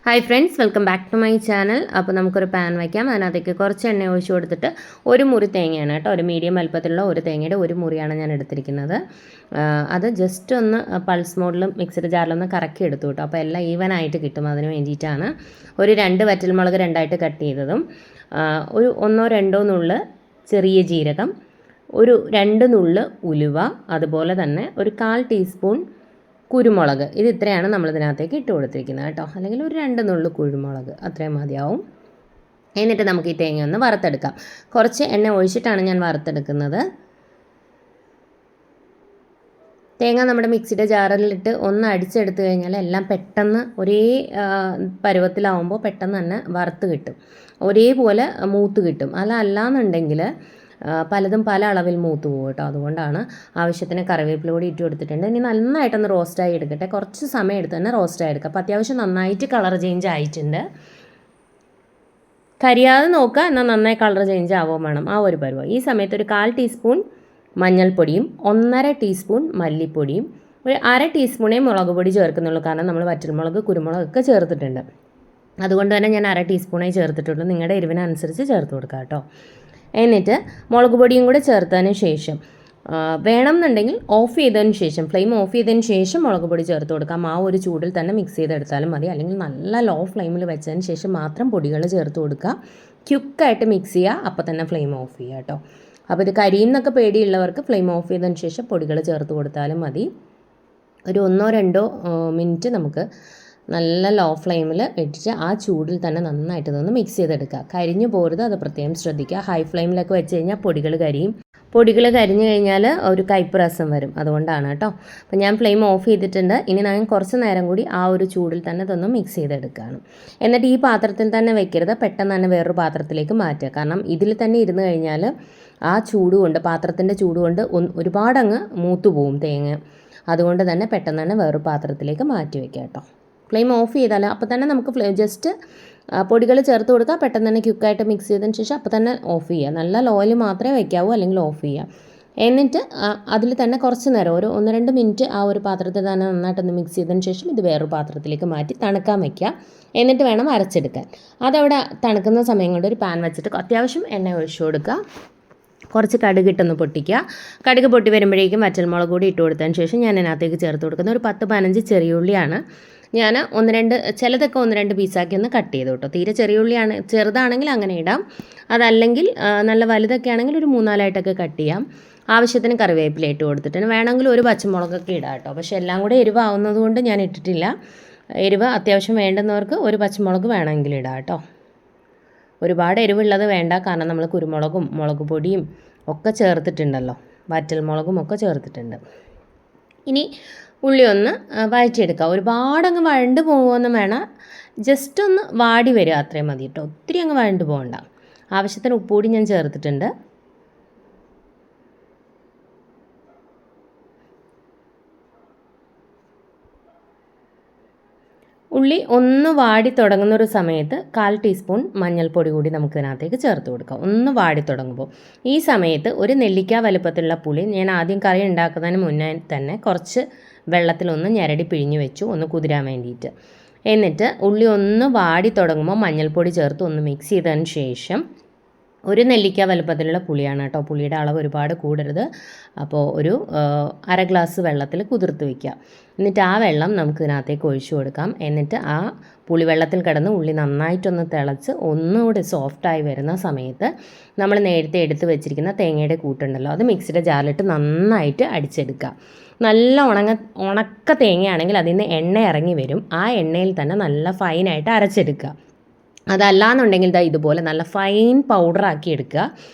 Hi friends, welcome back to my channel. അപ്പോൾ നമുക്കൊരു pan വയ്ക്കാം. അതിനകത്തേക്ക് കുറച്ച് എണ്ണ ഒഴിച്ച് കൊടുത്തിട്ട് ഒരു മുറി തേങ്ങയാണ് കേട്ടോ, ഒരു മീഡിയം വലുപ്പത്തിലുള്ള ഒരു തേങ്ങയുടെ ഒരു മുറിയാണ് ഞാൻ എടുത്തിരിക്കുന്നത്. അത് ജസ്റ്റ് ഒന്ന് പൾസ് മോഡിലും മിക്സിയുടെ ജാറിലൊന്ന് കറക്കി എടുത്തു കേട്ടോ. അപ്പോൾ എല്ലാം ഈവനായിട്ട് കിട്ടും, അതിന് വേണ്ടിയിട്ടാണ്. ഒരു 2 വറ്റൽമുളക് 2ആയിട്ട് കട്ട് ചെയ്തതും, ഒരു 1-2 നുള്ള് ചെറിയ ജീരകം, ഒരു 2 നുള്ള് ഉലുവ, അതുപോലെ തന്നെ ഒരു 1/4 ടീസ്പൂൺ കുരുമുളക്. ഇത് ഇത്രയാണ് നമ്മളിതിനകത്തേക്ക് ഇട്ട് കൊടുത്തിരിക്കുന്നത് കേട്ടോ. അല്ലെങ്കിൽ ഒരു 2 നുള്ളു കുരുമുളക് അത്രയും മതിയാവും. എന്നിട്ട് നമുക്ക് ഈ തേങ്ങ ഒന്ന് വറുത്തെടുക്കാം. കുറച്ച് എണ്ണ ഒഴിച്ചിട്ടാണ് ഞാൻ വറുത്തെടുക്കുന്നത്. തേങ്ങ നമ്മുടെ മിക്സിയുടെ ജാറിലിട്ട് ഒന്ന് അടിച്ചെടുത്ത് കഴിഞ്ഞാൽ എല്ലാം പെട്ടെന്ന് ഒരേ പരുവത്തിലാവുമ്പോൾ പെട്ടെന്ന് തന്നെ വറുത്ത് കിട്ടും, ഒരേപോലെ മൂത്ത് കിട്ടും. അല്ലാന്നുണ്ടെങ്കിൽ പലതും പല അളവിൽ മൂത്ത് പോകും കേട്ടോ. അതുകൊണ്ടാണ് ആവശ്യത്തിന് കറിവേപ്പില കൂടി ഇട്ട് കൊടുത്തിട്ടുണ്ട്. ഇനി നന്നായിട്ടൊന്ന് റോസ്റ്റായി എടുക്കട്ടെ. കുറച്ച് സമയം എടുത്ത് തന്നെ റോസ്റ്റായി എടുക്കുക. അപ്പോൾ അത്യാവശ്യം നന്നായിട്ട് കളർ ചേഞ്ച് ആയിട്ടുണ്ട്. കരിയാതെ നോക്കുക, എന്നാൽ നന്നായി കളർ ചേഞ്ച് ആവുകയും വേണം, ആ ഒരു പരുവം. ഈ സമയത്ത് ഒരു 1/4 ടീസ്പൂൺ മഞ്ഞൾപ്പൊടിയും 1.5 ടീസ്പൂൺ മല്ലിപ്പൊടിയും ഒരു 1/2 ടീസ്പൂണേ മുളക് പൊടി ചേർക്കുന്നുള്ളൂ. കാരണം നമ്മൾ വറ്റൽമുളക് കുരുമുളകൊക്കെ ചേർത്തിട്ടുണ്ട്. അതുകൊണ്ട് തന്നെ ഞാൻ 1/2 ടീസ്പൂണേ ചേർത്തിട്ടുള്ളൂ. നിങ്ങളുടെ എരിവിനനുസരിച്ച് ചേർത്ത് കൊടുക്കുക കേട്ടോ. എന്നിട്ട് മുളക് പൊടിയും കൂടെ ചേർത്തതിന് ശേഷം വേണമെന്നുണ്ടെങ്കിൽ ഓഫ് ചെയ്തതിന് ശേഷം, ഫ്ലെയിം ഓഫ് ചെയ്തതിന് ശേഷം മുളക് പൊടി ചേർത്ത് കൊടുക്കാം. ആ ഒരു ചൂടിൽ തന്നെ മിക്സ് ചെയ്തെടുത്താലും മതി. അല്ലെങ്കിൽ നല്ല ലോ ഫ്ലെയിമിൽ വെച്ചതിന് ശേഷം മാത്രം പൊടികൾ ചേർത്ത് കൊടുക്കുക. ക്വിക്കായിട്ട് മിക്സ് ചെയ്യുക, അപ്പോൾ തന്നെ ഫ്ലെയിം ഓഫ് ചെയ്യുക കേട്ടോ. അപ്പോൾ ഇത് കരിയുന്നൊക്കെ പേടിയുള്ളവർക്ക് ഫ്ലെയിം ഓഫ് ചെയ്തതിന് ശേഷം പൊടികൾ ചേർത്ത് കൊടുത്താലും മതി. ഒരു 1-2 മിനിറ്റ് നമുക്ക് നല്ല ലോ ഫ്ലെയിമിൽ ഇട്ടിട്ട് ആ ചൂടിൽ തന്നെ നന്നായിട്ട് ഇതൊന്ന് മിക്സ് ചെയ്തെടുക്കുക. കരിഞ്ഞു പോരുത്, അത് പ്രത്യേകം ശ്രദ്ധിക്കുക. ഹൈ ഫ്ലെയിമിലൊക്കെ വെച്ച് കഴിഞ്ഞാൽ പൊടികൾ കരിയും. പൊടികൾ കരിഞ്ഞു കഴിഞ്ഞാൽ ഒരു കയ്പ്പ് രസം വരും, അതുകൊണ്ടാണ് കേട്ടോ. അപ്പോൾ ഞാൻ ഫ്ലെയിം ഓഫ് ചെയ്തിട്ടുണ്ട്. ഇനി ഞാൻ കുറച്ച് നേരം കൂടി ആ ഒരു ചൂടിൽ തന്നെ ഇതൊന്ന് മിക്സ് ചെയ്തെടുക്കുകയാണ്. എന്നിട്ട് ഈ പാത്രത്തിൽ തന്നെ വെക്കരുത്, പെട്ടെന്ന് തന്നെ വേറൊരു പാത്രത്തിലേക്ക് മാറ്റുക. കാരണം ഇതിൽ തന്നെ ഇരുന്ന് കഴിഞ്ഞാൽ ആ ചൂട് കൊണ്ട്, പാത്രത്തിൻ്റെ ചൂട് കൊണ്ട് ഒരുപാടങ്ങ് മൂത്തു പോവും തേങ്ങ. അതുകൊണ്ട് തന്നെ പെട്ടെന്ന് തന്നെ വേറൊരു പാത്രത്തിലേക്ക് മാറ്റി വയ്ക്കുക കേട്ടോ. ഫ്ലെയിം ഓഫ് ചെയ്താൽ അപ്പോൾ തന്നെ നമുക്ക് ജസ്റ്റ് പൊടികൾ ചേർത്ത് കൊടുക്കുക. പെട്ടെന്ന് തന്നെ ക്വിക്കായിട്ട് മിക്സ് ചെയ്തതിന് ശേഷം അപ്പോൾ തന്നെ ഓഫ് ചെയ്യുക. നല്ല ലോയിൽ മാത്രമേ വയ്ക്കാവൂ, അല്ലെങ്കിൽ ഓഫ് ചെയ്യുക. എന്നിട്ട് അതിൽ തന്നെ കുറച്ച് നേരം, ഒരു 1-2 മിനിറ്റ് ആ ഒരു പാത്രത്തിൽ തന്നെ നന്നായിട്ടൊന്ന് മിക്സ് ചെയ്തതിന് ശേഷം ഇത് വേറൊരു പാത്രത്തിലേക്ക് മാറ്റി തണുക്കാൻ വയ്ക്കുക. എന്നിട്ട് വേണം അരച്ചെടുക്കാൻ. അതവിടെ തണുക്കുന്ന സമയം കൊണ്ട് ഒരു പാൻ വെച്ചിട്ട് അത്യാവശ്യം എണ്ണ ഒഴിച്ചു കൊടുക്കുക. കുറച്ച് കടുകിട്ടൊന്ന് പൊട്ടിക്കുക. കടുക് പൊട്ടി വരുമ്പോഴേക്കും വറ്റൽമുളക് കൂടി ഇട്ട് കൊടുത്തതിന് ശേഷം ഞാൻ അതിനകത്തേക്ക് ചേർത്ത് കൊടുക്കുന്ന ഒരു 10-15 ചെറിയ ഉള്ളിയാണ്. ഞാൻ ചിലതൊക്കെ 1-2 പീസാക്കി ഒന്ന് കട്ട് ചെയ്തു കേട്ടോ. തീരെ ചെറിയ ഉള്ളിയാണ്, ചെറുതാണെങ്കിൽ അങ്ങനെ ഇടാം. അതല്ലെങ്കിൽ നല്ല വലുതൊക്കെ ആണെങ്കിൽ ഒരു 3-4ആയിട്ടൊക്കെ കട്ട് ചെയ്യാം. ആവശ്യത്തിന് കറിവേപ്പില ഇട്ട് കൊടുത്തിട്ട് വേണമെങ്കിൽ ഒരു പച്ചമുളകൊക്കെ ഇടാം കേട്ടോ. പക്ഷേ എല്ലാം കൂടെ എരിവാവുന്നത് കൊണ്ട് ഞാൻ ഇട്ടിട്ടില്ല. എരിവ് അത്യാവശ്യം വേണ്ടുന്നവർക്ക് ഒരു പച്ചമുളക് വേണമെങ്കിൽ ഇടാം കേട്ടോ. ഒരുപാട് എരിവുള്ളത് വേണ്ട, കാരണം നമ്മൾ കുരുമുളകും മുളക് പൊടിയും ഒക്കെ ചേർത്തിട്ടുണ്ടല്ലോ, വറ്റൽമുളകും ഒക്കെ ചേർത്തിട്ടുണ്ട്. ഇനി ഉള്ളി ഒന്ന് വഴറ്റിയെടുക്കുക. ഒരുപാടങ്ങ് വഴണ്ട് പോകുമെന്നും വേണം, ജസ്റ്റ് ഒന്ന് വാടി വരിക, അത്രയും മതി കേട്ടോ. ഒത്തിരി അങ്ങ് വഴണ്ട് പോകണ്ട. ആവശ്യത്തിന് ഉപ്പ് കൂടി ഞാൻ ചേർത്തിട്ടുണ്ട്. ഉള്ളി ഒന്ന് വാടി തുടങ്ങുന്നൊരു സമയത്ത് 1/4 ടീസ്പൂൺ മഞ്ഞൾപ്പൊടി കൂടി നമുക്ക് ഇതിനകത്തേക്ക് ചേർത്ത് കൊടുക്കാം. ഒന്ന് വാടി തുടങ്ങുമ്പോൾ ഈ സമയത്ത് ഒരു നെല്ലിക്ക വലുപ്പത്തിലുള്ള പുളി ഞാൻ ആദ്യം കറി ഉണ്ടാക്കുന്നതിന് മുന്നേ തന്നെ കുറച്ച് വെള്ളത്തിലൊന്ന് ഞെരടി പിഴിഞ്ഞ് വെച്ചു, ഒന്ന് കുതിരാൻ വേണ്ടിയിട്ട്. എന്നിട്ട് ഉള്ളി ഒന്ന് വാടി തുടങ്ങുമ്പോൾ മഞ്ഞൾപ്പൊടി ചേർത്ത് ഒന്ന് മിക്സ് ചെയ്തതിന് ശേഷം, ഒരു നെല്ലിക്ക വലുപ്പത്തിലുള്ള പുളിയാണ് കേട്ടോ. പുളിയുടെ അളവ് ഒരുപാട് കൂടരുത്. അപ്പോൾ ഒരു 1/2 ഗ്ലാസ് വെള്ളത്തിൽ കുതിർത്ത് വയ്ക്കുക. എന്നിട്ട് ആ വെള്ളം നമുക്ക് ഇതിനകത്തേക്ക് ഒഴിച്ചു കൊടുക്കാം. എന്നിട്ട് ആ പുളിവെള്ളത്തിൽ കിടന്ന് ഉള്ളി നന്നായിട്ടൊന്ന് തിളച്ച് ഒന്നുകൂടി സോഫ്റ്റായി വരുന്ന സമയത്ത് നമ്മൾ നേരത്തെ എടുത്ത് വെച്ചിരിക്കുന്ന തേങ്ങയുടെ കൂട്ടുണ്ടല്ലോ, അത് മിക്സിയുടെ ജാറിലിട്ട് നന്നായിട്ട് അടിച്ചെടുക്കുക. നല്ല ഉണക്ക തേങ്ങയാണെങ്കിൽ അതിൽ നിന്ന് എണ്ണ ഇറങ്ങി വരും. ആ എണ്ണയിൽ തന്നെ നല്ല ഫൈനായിട്ട് അരച്ചെടുക്കുക. അതല്ലാന്നുണ്ടെങ്കിൽ ഇതുപോലെ നല്ല ഫൈൻ പൗഡറാക്കി എടുക്കുക.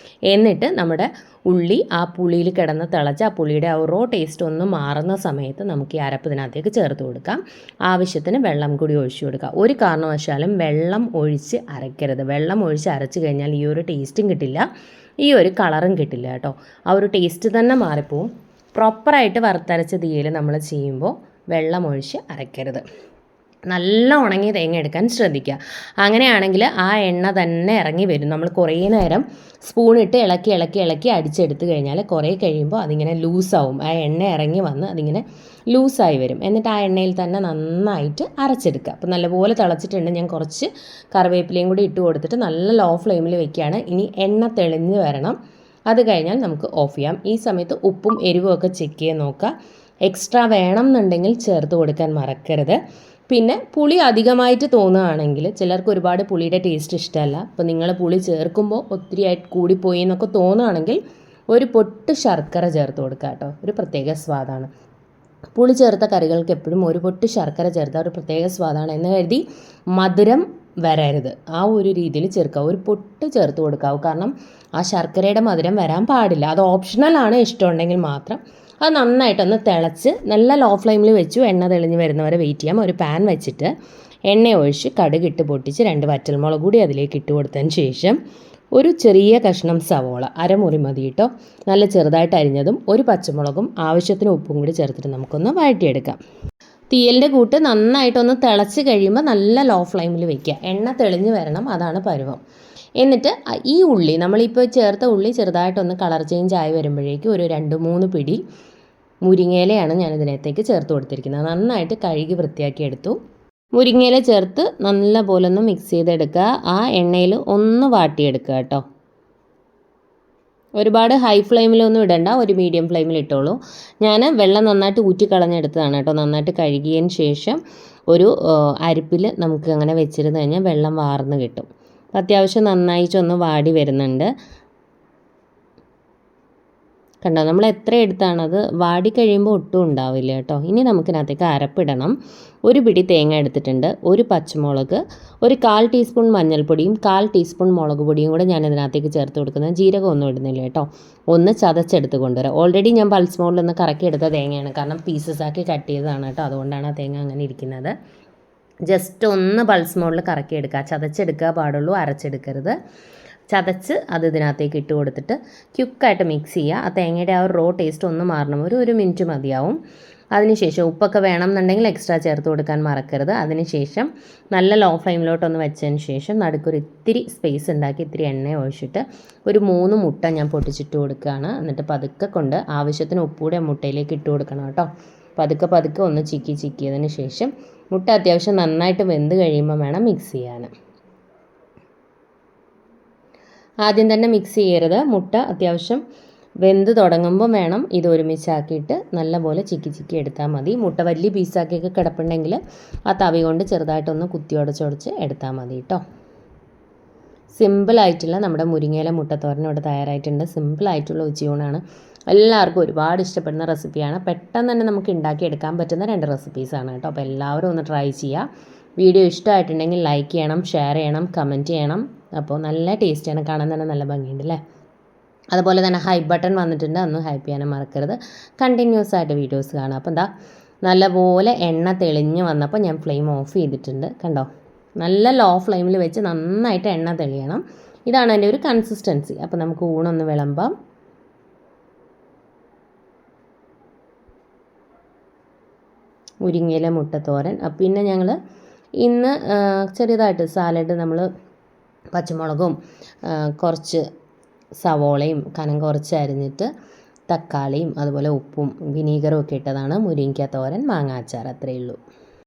എന്നിട്ട് നമ്മുടെ ഉള്ളി ആ പുളിയിൽ കിടന്ന് തിളച്ച് ആ പുളിയുടെ ആ റോ ടേസ്റ്റ് ഒന്ന് മാറുന്ന സമയത്ത് നമുക്ക് ഈ അരപ്പ് ഇതിനകത്തേക്ക് ചേർത്ത് കൊടുക്കാം. ആവശ്യത്തിന് വെള്ളം കൂടി ഒഴിച്ചു കൊടുക്കുക. ഒരു കാരണവശാലും വെള്ളം ഒഴിച്ച് അരയ്ക്കരുത്. വെള്ളം ഒഴിച്ച് അരച്ച് കഴിഞ്ഞാൽ ഈ ഒരു ടേസ്റ്റും കിട്ടില്ല, ഈ ഒരു കളറും കിട്ടില്ല കേട്ടോ. ആ ഒരു ടേസ്റ്റ് തന്നെ മാറിപ്പോവും. പ്രോപ്പറായിട്ട് വറുത്തരച്ച തീയിൽ നമ്മൾ ചെയ്യുമ്പോൾ വെള്ളം ഒഴിച്ച് അരയ്ക്കരുത്. നല്ല ഉണങ്ങിയ തേങ്ങ എടുക്കാൻ ശ്രദ്ധിക്കുക. അങ്ങനെയാണെങ്കിൽ ആ എണ്ണ തന്നെ ഇറങ്ങി വരും. നമ്മൾ കുറേ നേരം സ്പൂണിട്ട് ഇളക്കി ഇളക്കി ഇളക്കി അടിച്ചെടുത്ത് കഴിഞ്ഞാൽ കുറേ കഴിയുമ്പോൾ അതിങ്ങനെ ലൂസാവും. ആ എണ്ണ ഇറങ്ങി വന്ന് അതിങ്ങനെ ലൂസായി വരും. എന്നിട്ട് ആ എണ്ണയിൽ തന്നെ നന്നായിട്ട് അരച്ചെടുക്കുക. അപ്പോൾ നല്ലപോലെ തിളച്ചിട്ടുണ്ട്. ഞാൻ കുറച്ച് കറിവേപ്പിലയും കൂടി ഇട്ട് കൊടുത്തിട്ട് നല്ല ലോ ഫ്ലെയിമിൽ വെക്കുകയാണ്. ഇനി എണ്ണ തെളിഞ്ഞ് വരണം. അത് കഴിഞ്ഞാൽ നമുക്ക് ഓഫ് ചെയ്യാം. ഈ സമയത്ത് ഉപ്പും എരിവും ഒക്കെ ചെക്ക് ചെയ്ത് നോക്കുക. എക്സ്ട്രാ വേണം എന്നുണ്ടെങ്കിൽ ചേർത്ത് കൊടുക്കാൻ മറക്കരുത്. പിന്നെ പുളി അധികമായിട്ട് തോന്നുകയാണെങ്കിൽ, ചിലർക്ക് ഒരുപാട് പുളിയുടെ ടേസ്റ്റ് ഇഷ്ടമല്ല, അപ്പോൾ നിങ്ങൾ പുളി ചേർക്കുമ്പോൾ ഒത്തിരിയായിട്ട് കൂടിപ്പോയി എന്നൊക്കെ തോന്നുകയാണെങ്കിൽ ഒരു പൊട്ട് ശർക്കര ചേർത്ത് കൊടുക്കുക കേട്ടോ. ഒരു പ്രത്യേക സ്വാദാണ്. പുളി ചേർത്ത കറികൾക്ക് എപ്പോഴും ഒരു പൊട്ട് ശർക്കര ചേർത്താൽ ഒരു പ്രത്യേക സ്വാദാണ് എന്ന് കരുതി മധുരം വരരുത്. ആ ഒരു രീതിയിൽ ചേർക്കുക. ഒരു പൊട്ട് ചേർത്ത് കൊടുക്കാവൂ. കാരണം ആ ശർക്കരയുടെ മധുരം വരാൻ പാടില്ല. അത് ഓപ്ഷണലാണ്, ഇഷ്ടമുണ്ടെങ്കിൽ മാത്രം. അത് നന്നായിട്ടൊന്ന് തിളച്ച് നല്ല ലോ ഫ്ലെയിമിൽ വെച്ചു എണ്ണ തെളിഞ്ഞ് വരുന്നവരെ വെയിറ്റ് ചെയ്യാം. ഒരു പാൻ വെച്ചിട്ട് എണ്ണ ഒഴിച്ച് കടുകിട്ട് പൊട്ടിച്ച് 2 വറ്റൽമുളക് കൂടി അതിലേക്ക് ഇട്ട് കൊടുത്തതിന് ശേഷം ഒരു ചെറിയ കഷ്ണം സവോള അരമുറി മതി കേട്ടോ, നല്ല ചെറുതായിട്ട് അരിഞ്ഞതും ഒരു പച്ചമുളകും ആവശ്യത്തിന് ഉപ്പും കൂടി ചേർത്തിട്ട് നമുക്കൊന്ന് വഴറ്റിയെടുക്കാം. തീയലിൻ്റെ കൂട്ട് നന്നായിട്ടൊന്ന് തിളച്ച് കഴിയുമ്പോൾ നല്ല ലോ ഫ്ലെയിമിൽ വെക്കുക. എണ്ണ തെളിഞ്ഞ് വരണം, അതാണ് പരുവം. എന്നിട്ട് ഈ ഉള്ളി നമ്മളിപ്പോൾ ചേർത്ത ഉള്ളി ചെറുതായിട്ടൊന്ന് കളർ ചേഞ്ച് ആയി വരുമ്പോഴേക്കും ഒരു 2-3 പിടി മുരിങ്ങയിലയാണ് ഞാൻ ഇതിനകത്തേക്ക് ചേർത്ത് കൊടുത്തിരിക്കുന്നത്. നന്നായിട്ട് കഴുകി വൃത്തിയാക്കി എടുത്തു. മുരിങ്ങയില ചേർത്ത് നല്ല പോലെ ഒന്ന് മിക്സ് ചെയ്തെടുക്കുക. ആ എണ്ണയിൽ ഒന്ന് വാട്ടിയെടുക്കുക കേട്ടോ. ഒരുപാട് ഹൈ ഫ്ലെയിമിലൊന്നും ഇടണ്ട, ഒരു മീഡിയം ഫ്ലെയിമിൽ ഇട്ടോളൂ. ഞാൻ വെള്ളം നന്നായിട്ട് ഊറ്റിക്കളഞ്ഞെടുത്തതാണ് കേട്ടോ. നന്നായിട്ട് കഴുകിയതിന് ശേഷം ഒരു അരിപ്പിൽ നമുക്ക് അങ്ങനെ വെച്ചിരുന്ന് കഴിഞ്ഞാൽ വെള്ളം വാർന്ന് കിട്ടും. അത്യാവശ്യം നന്നായിട്ടൊന്ന് വാടി വരുന്നുണ്ട്. കണ്ടോ, നമ്മൾ എത്ര എടുത്താണത് വാടി കഴിയുമ്പോൾ ഒട്ടും ഉണ്ടാവില്ല കേട്ടോ. ഇനി നമുക്കിനകത്തേക്ക് അരപ്പിടണം. ഒരു പിടി തേങ്ങ എടുത്തിട്ടുണ്ട്, ഒരു പച്ചമുളക്, ഒരു 1/4 ടീസ്പൂൺ മഞ്ഞൾപ്പൊടിയും 1/4 ടീസ്പൂൺ മുളക് പൊടിയും കൂടെ ഞാൻ ഇതിനകത്തേക്ക് ചേർത്ത് കൊടുക്കുന്നത്. ജീരകം ഒന്നും ഇടുന്നില്ല കേട്ടോ. ഒന്ന് ചതച്ചെടുത്ത് കൊണ്ടുവരാം. ഓൾറെഡി ഞാൻ പൾസ് മോഡിൽ ഒന്ന് കറക്കി എടുത്ത തേങ്ങയാണ്, കാരണം പീസസ് ആക്കി കട്ട് ചെയ്തതാണ് കേട്ടോ. അതുകൊണ്ടാണ് ആ തേങ്ങ അങ്ങനെ ഇരിക്കുന്നത്. ജസ്റ്റ് ഒന്ന് പൾസ് മോഡിൽ കറക്കി എടുക്കുക. ചതച്ചെടുക്കുക പാടുള്ളൂ, അരച്ചെടുക്കരുത്. ചതച്ച് അത് ഇതിനകത്തേക്ക് ഇട്ട് കൊടുത്തിട്ട് ക്യുക്കായിട്ട് മിക്സ് ചെയ്യുക. ആ തേങ്ങയുടെ ആ ഒരു റോ ടേസ്റ്റ് ഒന്ന് മാറണം. ഒരു മിനിറ്റ് മതിയാവും. അതിനുശേഷം ഉപ്പൊക്കെ വേണമെന്നുണ്ടെങ്കിൽ എക്സ്ട്രാ ചേർത്ത് കൊടുക്കാൻ മറക്കരുത്. അതിനുശേഷം നല്ല ലോ ഫ്ലെയിമിലോട്ടൊന്ന് വെച്ചതിന് ശേഷം നടുക്കൊരു ഇത്തിരി സ്പേസ് ഉണ്ടാക്കി ഇത്തിരി എണ്ണ ഒഴിച്ചിട്ട് ഒരു 3 മുട്ട ഞാൻ പൊട്ടിച്ചിട്ട് കൊടുക്കുകയാണ്. എന്നിട്ട് പതുക്കെ കൊണ്ട് ആവശ്യത്തിന് ഉപ്പൂടെ മുട്ടയിലേക്ക് ഇട്ട് കൊടുക്കണം കേട്ടോ. പതുക്കെ ഒന്ന് ചിക്കിയതിന് ശേഷം മുട്ട അത്യാവശ്യം നന്നായിട്ട് വെന്ത് കഴിയുമ്പോൾ വേണം മിക്സ് ചെയ്യാൻ. ആദ്യം തന്നെ മിക്സ് ചെയ്യരുത്. മുട്ട അത്യാവശ്യം വെന്ത് തുടങ്ങുമ്പോൾ വേണം ഇത് ഒരുമിച്ചാക്കിയിട്ട് നല്ലപോലെ ചിക്കി എടുത്താൽ മതി. മുട്ട വലിയ പീസാക്കിയൊക്കെ കിടപ്പുണ്ടെങ്കിൽ ആ തവി കൊണ്ട് ചെറുതായിട്ടൊന്ന് കുത്തിയുടച്ചുടച്ച് എടുത്താൽ മതി കേട്ടോ. സിമ്പിളായിട്ടുള്ള നമ്മുടെ മുരിങ്ങയില മുട്ടത്തോരൻ ഇവിടെ തയ്യാറായിട്ടുണ്ട്. സിമ്പിളായിട്ടുള്ള ഉച്ചയൂണാണ്. എല്ലാവർക്കും ഒരുപാട് ഇഷ്ടപ്പെടുന്ന റെസിപ്പിയാണ്. പെട്ടെന്ന് തന്നെ നമുക്ക് ഉണ്ടാക്കിയെടുക്കാൻ പറ്റുന്ന 2 റെസിപ്പീസാണ് കേട്ടോ. അപ്പോൾ എല്ലാവരും ഒന്ന് ട്രൈ ചെയ്യുക. വീഡിയോ ഇഷ്ടമായിട്ടുണ്ടെങ്കിൽ ലൈക്ക് ചെയ്യണം, ഷെയർ ചെയ്യണം, കമൻറ്റ് ചെയ്യണം. അപ്പോൾ നല്ല ടേസ്റ്റാണ്, കാണാൻ തന്നെ നല്ല ഭംഗിയുണ്ട് അല്ലേ. അതുപോലെ തന്നെ ഹൈപ്പ് ബട്ടൺ വന്നിട്ടുണ്ട്, ഒന്ന് ഹൈപ്പ് ചെയ്യാനും മറക്കരുത്. കണ്ടിന്യൂസ് ആയിട്ട് വീഡിയോസ് കാണാം. അപ്പോൾ എന്താ നല്ലപോലെ എണ്ണ തെളിഞ്ഞ് വന്നപ്പോൾ ഞാൻ ഫ്ലെയിം ഓഫ് ചെയ്തിട്ടുണ്ട്. കണ്ടോ, നല്ല ലോ ഫ്ലെയിമിൽ വെച്ച് നന്നായിട്ട് എണ്ണ തെളിയണം. ഇതാണ് എൻ്റെ ഒരു കൺസിസ്റ്റൻസി. അപ്പോൾ നമുക്ക് ഊണൊന്ന് വിളമ്പാം. മുരിങ്ങയില മുട്ടത്തോരൻ. പിന്നെ ഞങ്ങൾ ഇന്ന് ചെറിയതായിട്ട് സാലഡ് നമ്മൾ പച്ചമുളകും കുറച്ച് സവോളയും കനം കുറച്ച് അരിഞ്ഞിട്ട് തക്കാളിയും അതുപോലെ ഉപ്പും വിനീഗറും ഒക്കെ ഇട്ടതാണ് മുരിങ്ങയ്ക്ക തോരൻ, മാങ്ങാ അച്ചാർ. അത്രയേ ഉള്ളൂ.